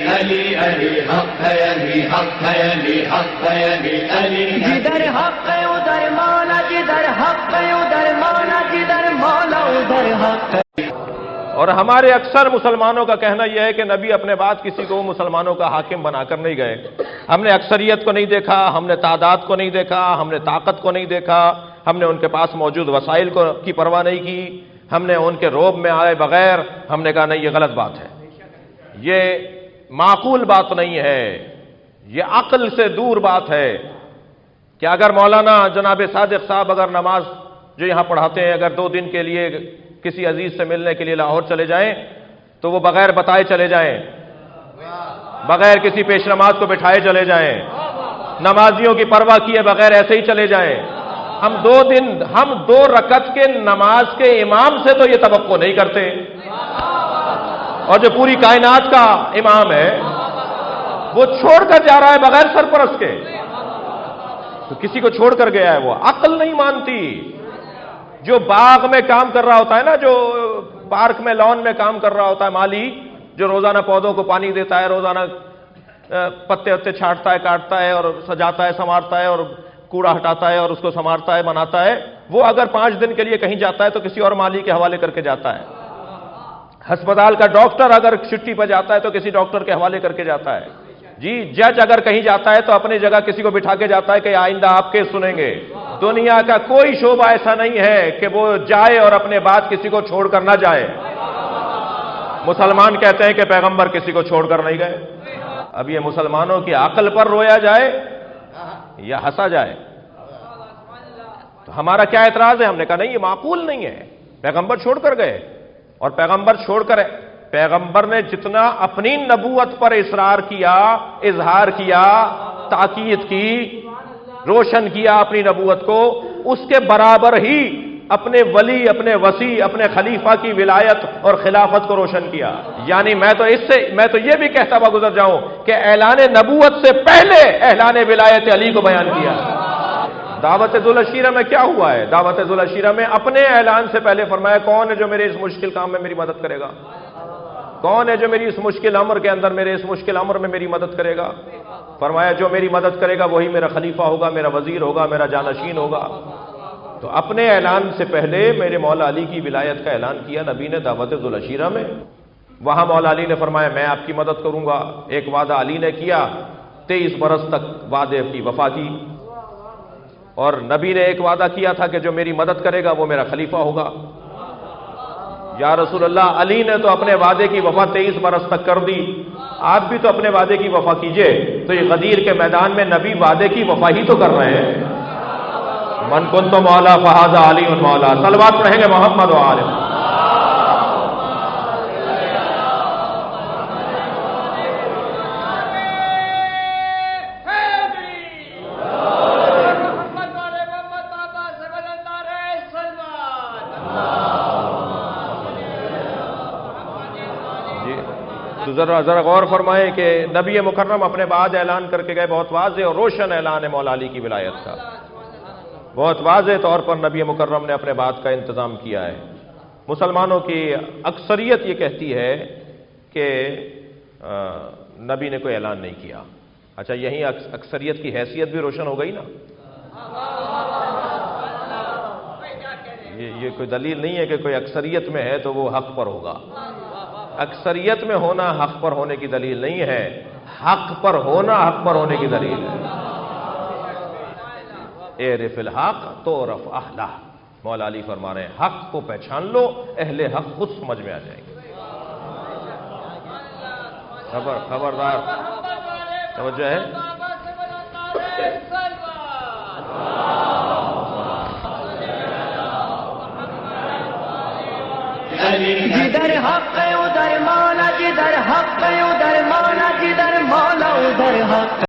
علی علی حق ہے، علی حق ہے، علی حق ہے، علی علی جدھر حق ہے ادھر مولا، جدھر حق ہے ادھر مولا، جدھر مولا ادھر حق ہے۔ اور ہمارے اکثر مسلمانوں کا کہنا یہ ہے کہ نبی اپنے بعد کسی کو مسلمانوں کا حاکم بنا کر نہیں گئے۔ ہم نے اکثریت کو نہیں دیکھا، ہم نے تعداد کو نہیں دیکھا، ہم نے طاقت کو نہیں دیکھا، ہم نے ان کے پاس موجود وسائل کی پرواہ نہیں کی، ہم نے ان کے روب میں آئے بغیر ہم نے کہا نہیں یہ غلط بات ہے، یہ معقول بات نہیں ہے، یہ عقل سے دور بات ہے کہ اگر مولانا جناب صادق صاحب اگر نماز جو یہاں پڑھاتے ہیں اگر 2 دن کے لیے کسی عزیز سے ملنے کے لیے لاہور چلے جائیں تو وہ بغیر بتائے چلے جائیں، بغیر کسی پیش نماز کو بٹھائے چلے جائیں، نمازیوں کی پرواہ کیے بغیر ایسے ہی چلے جائیں۔ ہم 2 رکعت کے نماز کے امام سے تو یہ توقع نہیں کرتے، اور جو پوری کائنات کا امام ہے وہ چھوڑ کر جا رہا ہے بغیر سرپرست کے، تو کسی کو چھوڑ کر گیا ہے، وہ عقل نہیں مانتی۔ جو باغ میں کام کر رہا ہوتا ہے نا، جو پارک میں لان میں کام کر رہا ہوتا ہے مالی، جو روزانہ پودوں کو پانی دیتا ہے، روزانہ پتے وتے چھاٹتا ہے، کاٹتا ہے اور سجاتا ہے، سنوارتا ہے اور کوڑا ہٹاتا ہے اور اس کو سنوارتا ہے، بناتا ہے، وہ اگر 5 دن کے لیے کہیں جاتا ہے تو کسی اور مالی کے حوالے کر کے جاتا ہے۔ ہسپتال کا ڈاکٹر اگر چھٹی پہ جاتا ہے تو کسی ڈاکٹر کے حوالے کر کے جاتا ہے۔ جی جج اگر کہیں جاتا ہے تو اپنی جگہ کسی کو بٹھا کے جاتا ہے کہ آئندہ آپ کیس سنیں گے۔ دنیا کا کوئی شعبہ ایسا نہیں ہے کہ وہ جائے اور اپنے بعد کسی کو چھوڑ کر نہ جائے۔ مسلمان کہتے ہیں کہ پیغمبر کسی کو چھوڑ کر نہیں گئے۔ اب یہ مسلمانوں کی عقل پر رویا جائے یا ہنسا جائے؟ تو ہمارا کیا اعتراض ہے؟ ہم نے کہا نہیں یہ معقول نہیں ہے، پیغمبر چھوڑ کر گئے، اور پیغمبر نے جتنا اپنی نبوت پر اصرار کیا، اظہار کیا، تاکید کی، روشن کیا اپنی نبوت کو، اس کے برابر ہی اپنے ولی، اپنے وصی، اپنے خلیفہ کی ولایت اور خلافت کو روشن کیا۔ یعنی میں تو یہ بھی کہتا ہوا گزر جاؤں کہ اعلان نبوت سے پہلے اعلان ولایت علی کو بیان کیا۔ دعوت ذوالعشیرہ میں کیا ہوا ہے؟ دعوت ذوالعشیرہ میں اپنے اعلان سے پہلے فرمایا کون ہے جو میرے اس مشکل کام میں میری مدد کرے گا؟ کون ہے جو میری اس مشکل امر کے اندر، میرے اس مشکل امر میں میری مدد کرے گا؟ فرمایا جو میری مدد کرے گا وہی میرا خلیفہ ہوگا، میرا وزیر ہوگا، میرا جانشین ہوگا۔ تو اپنے اعلان سے پہلے میرے مولا علی کی ولایت کا اعلان کیا نبی نے دعوت ذوالعشیرہ میں۔ وہاں مولا علی نے فرمایا میں آپ کی مدد کروں گا۔ ایک وعدہ علی نے کیا، 23 برس تک وعدے کی وفا کی، اور نبی نے ایک وعدہ کیا تھا کہ جو میری مدد کرے گا وہ میرا خلیفہ ہوگا۔ یا رسول اللہ، علی نے تو اپنے وعدے کی وفا 23 برس تک کر دی، آپ بھی تو اپنے وعدے کی وفا کیجئے۔ تو یہ غدیر کے میدان میں نبی وعدے کی وفا ہی تو کر رہے ہیں۔ من کنت مولا فہذا علی مولا۔ صلوات پڑھیں گے محمد و آل محمد۔ تو ذرا غور فرمائیں کہ نبی مکرم اپنے بعد اعلان کر کے گئے، بہت واضح اور روشن اعلان ہے مولا علی کی ولایت کا، بہت واضح طور پر نبی مکرم نے اپنے بعد کا انتظام کیا ہے۔ مسلمانوں کی اکثریت یہ کہتی ہے کہ نبی نے کوئی اعلان نہیں کیا۔ اچھا، یہیں اکثریت کی حیثیت بھی روشن ہو گئی نا۔ یہ کوئی دلیل نہیں ہے کہ کوئی اکثریت میں ہے تو وہ حق پر ہوگا۔ اکثریت میں ہونا حق پر ہونے کی دلیل نہیں ہے، حق پر ہونا حق پر ہونے کی دلیل ہے۔ اعرف الحق تعرف اہلہ، مولا علی فرما رہے ہیں حق کو پہچان لو، اہل حق خود سمجھ میں آ جائیں گے۔ خبردار توجہ ہے۔ جدھر حق ہے ادھر مولا، جدھر حق ہے ادھر مولا، جدھر مولا ادھر حق۔